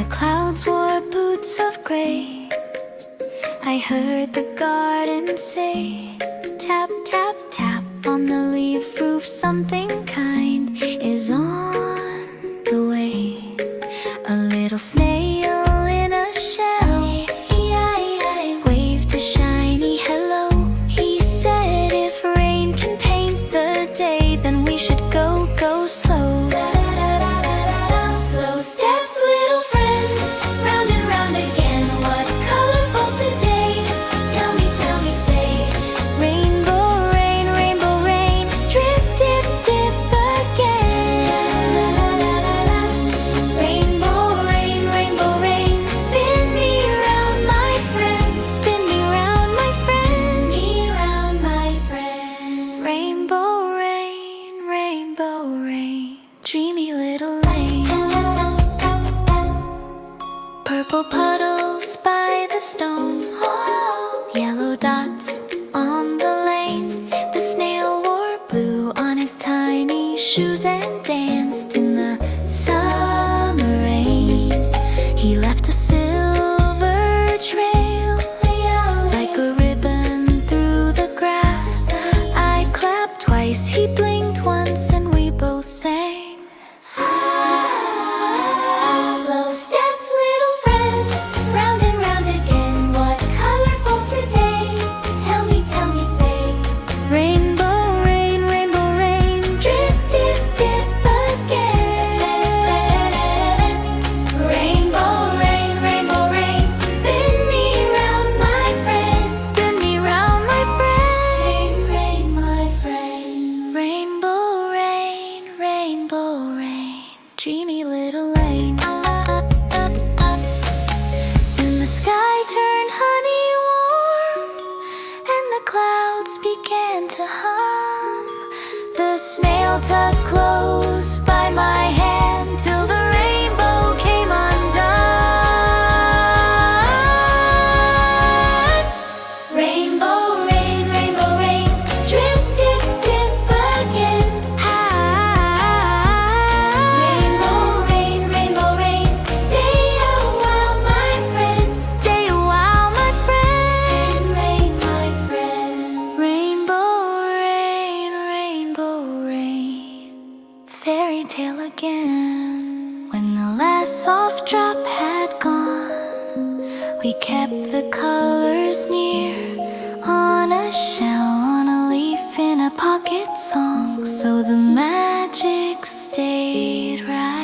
the clouds wore boots of gray, I heard the garden say, tap, tap, tap on the leaf roof. Something kind is on the way. A little snail in a shell waved a shiny hello. He said, if rain can paint the day, then we should go, go slow. Slow steps, little friend, round and round again. What color falls today? Tell me, say. Rainbow rain, rainbow rain, drip, dip, dip again. Rainbow rain, rainbow rain, spin me round, my friend. Spin me round, my friend. Me round, my friend. Rainbow rain, dreamy little lane. Purple puddles by the stone, yellow dots on the lane. The snail wore blue on his tiny shoes and danced in the summer rain. He left a silver trail like a ribbon through the grass. I clapped twice, he blinked once, and we both sang. Slow steps, little friend, round and round again. What color falls today? Tell me, say. Rainbow rain, drip, dip, dip again. Rainbow rain, spin me round, my friend. Spin me round, my friend. Rain, my friend. Rainbow rain, dreamy little lane. When the sky turned honey warm and the clouds began to hum, the snail tucked close by my hand till the rainbow came undone. Rainbow rain, drip, dip, dip again. Rainbow rain, stay a while, my friend. Stay a while, my friend. Rain, my friend. Rainbow rain, fairy tale again. When the last soft drop had gone, we kept the colors near on a shell, on a leaf, in a pocket song, so the magic stayed right